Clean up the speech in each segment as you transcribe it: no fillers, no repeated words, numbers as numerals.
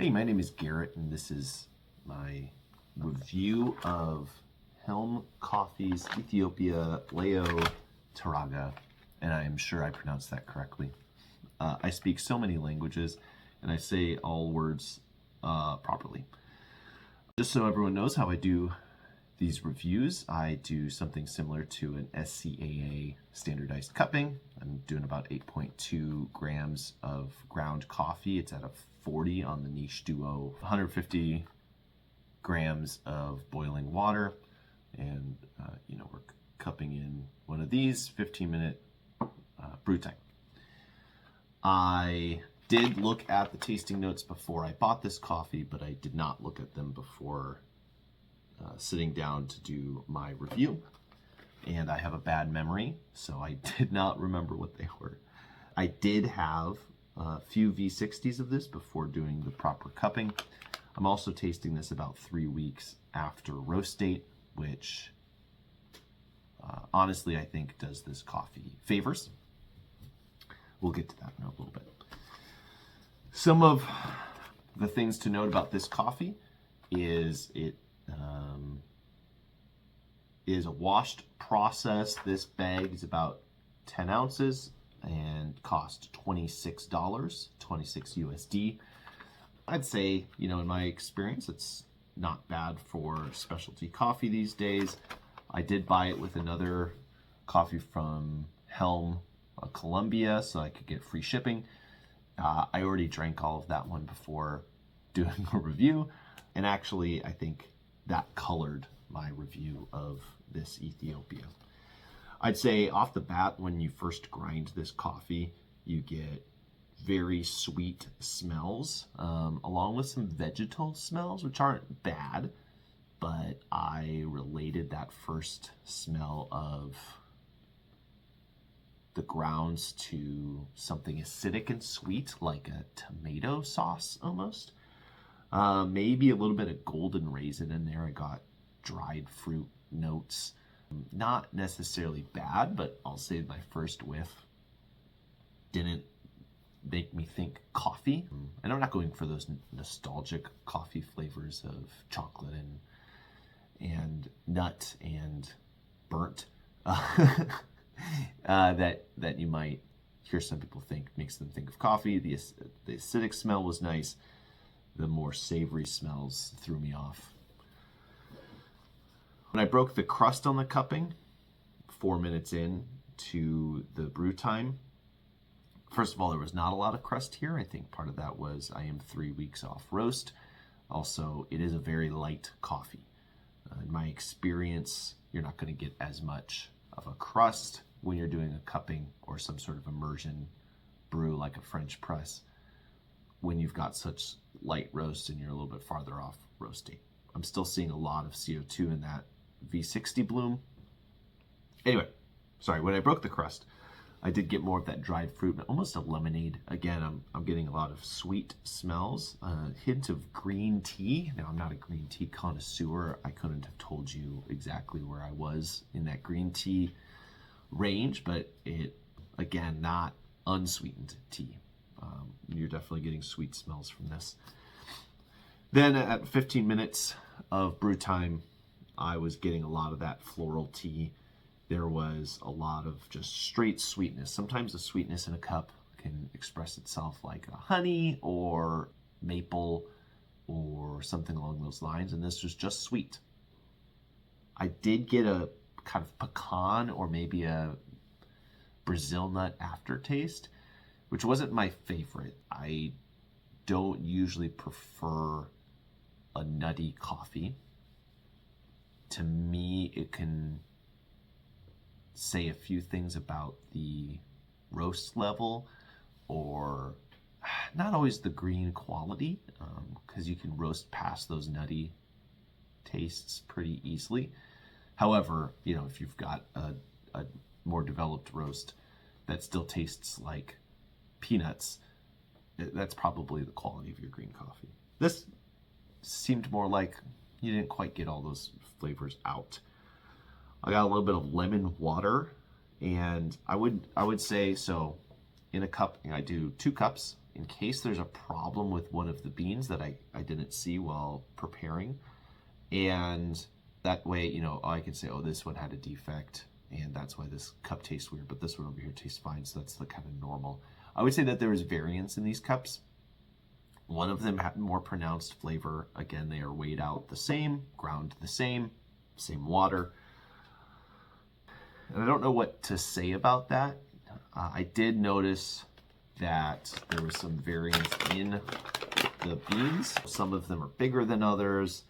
Hey, my name is Garrett, and this is my review of Helm Coffee's Ethiopia Layo Teraga, and I am sure I pronounced that correctly. I speak so many languages, and I say all words properly. Just so everyone knows how I do these reviews, I do something similar to an SCAA standardized cupping. I'm doing about 8.2 grams of ground coffee. It's at a 40 on the Niche Duo, 150 grams of boiling water, and we're cupping in one of these 15-minute brew time. I did look at the tasting notes before I bought this coffee, but I did not look at them before sitting down to do my review. And I have a bad memory, so I did not remember what they were. I did have a few V60s of this before doing the proper cupping. I'm also tasting this about 3 weeks after roast date, which honestly I think does this coffee favors. We'll get to that in a little bit. Some of the things to note about this coffee is it is a washed process. This bag is about 10 ounces and cost $26, 26 USD. I'd say, in my experience, it's not bad for specialty coffee these days. I did buy it with another coffee from Helm, Colombia, so I could get free shipping. I already drank all of that one before doing a review, and actually I think that colored my review of this Ethiopia. I'd say off the bat, when you first grind this coffee, you get very sweet smells, along with some vegetal smells, which aren't bad, but I related that first smell of the grounds to something acidic and sweet, like a tomato sauce almost. Maybe a little bit of golden raisin in there. I got dried fruit notes. Not necessarily bad, but I'll say my first whiff didn't make me think coffee. And I'm not going for those nostalgic coffee flavors of chocolate and nut and burnt that you might hear some people think makes them think of coffee. The acidic smell was nice. The more savory smells threw me off. When I broke the crust on the cupping, 4 minutes in to the brew time, first of all, there was not a lot of crust here. I think part of that was I am 3 weeks off roast. Also, it is a very light coffee. In my experience, you're not going to get as much of a crust when you're doing a cupping or some sort of immersion brew like a French press when you've got such light roast and you're a little bit farther off roast date. I'm still seeing a lot of CO2 in that V60 bloom. Anyway, sorry, when I broke the crust, I did get more of that dried fruit, almost a lemonade. Again, I'm getting a lot of sweet smells, a hint of green tea. Now, I'm not a green tea connoisseur. I couldn't have told you exactly where I was in that green tea range, but it, again, not unsweetened tea. You're definitely getting sweet smells from this. Then at 15 minutes of brew time, I was getting a lot of that floral tea. There was a lot of just straight sweetness. Sometimes the sweetness in a cup can express itself like a honey or maple or something along those lines, and this was just sweet. I did get a kind of pecan or maybe a Brazil nut aftertaste, which wasn't my favorite. I don't usually prefer a nutty coffee. To me, it can say a few things about the roast level or not always the green quality, because you can roast past those nutty tastes pretty easily. However, if you've got a more developed roast that still tastes like peanuts, that's probably the quality of your green coffee. This seemed more like you didn't quite get all those flavors out. I got a little bit of lemon water, and I would say, so in a cup, I do 2 cups in case there's a problem with one of the beans that I didn't see while preparing. And that way, you know, I can say, oh, this one had a defect and that's why this cup tastes weird, but this one over here tastes fine. So that's the kind of normal. I would say that there is variance in these cups. One of them had more pronounced flavor. Again, they are weighed out the same, ground the same water. And I don't know what to say about that. I did notice that there was some variance in the beans. Some of them are bigger than others.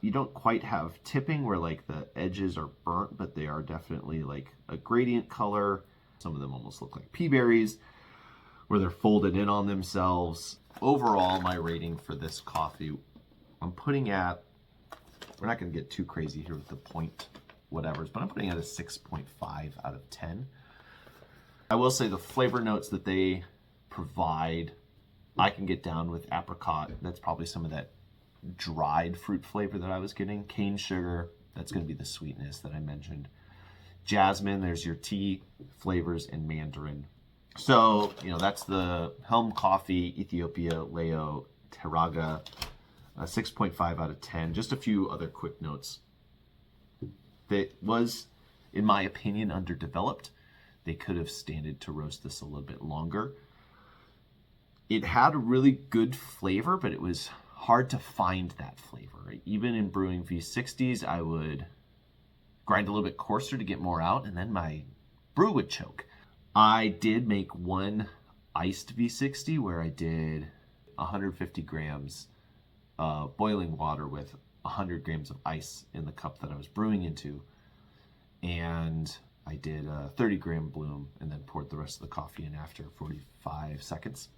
You don't quite have tipping where like the edges are burnt, but they are definitely like a gradient color. Some of them almost look like pea berries where they're folded in on themselves. Overall, my rating for this coffee, I'm putting at, we're not going to get too crazy here with the point whatevers, but I'm putting at a 6.5 out of 10. I will say the flavor notes that they provide, I can get down with apricot. That's probably some of that dried fruit flavor that I was getting. Cane sugar, that's going to be the sweetness that I mentioned. Jasmine, there's your tea flavors, and mandarin. So, you know, that's the Helm Coffee, Ethiopia, Layo, Teraga, 6.5 out of 10. Just a few other quick notes. That was, in my opinion, underdeveloped. They could have standed to roast this a little bit longer. It had a really good flavor, but it was hard to find that flavor. Even in brewing V60s, I would grind a little bit coarser to get more out, and then my brew would choke. I did make one iced V60 where I did 150 grams boiling water with 100 grams of ice in the cup that I was brewing into. And I did a 30-gram bloom and then poured the rest of the coffee in after 45 seconds.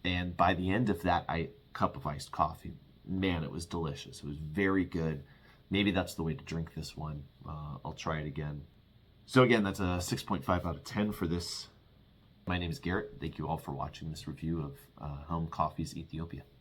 And by the end of that cup of iced coffee, man, it was delicious. It was very good. Maybe that's the way to drink this one. I'll try it again. So again, that's a 6.5 out of 10 for this. My name is Garrett. Thank you all for watching this review of Helm Coffee's Ethiopia.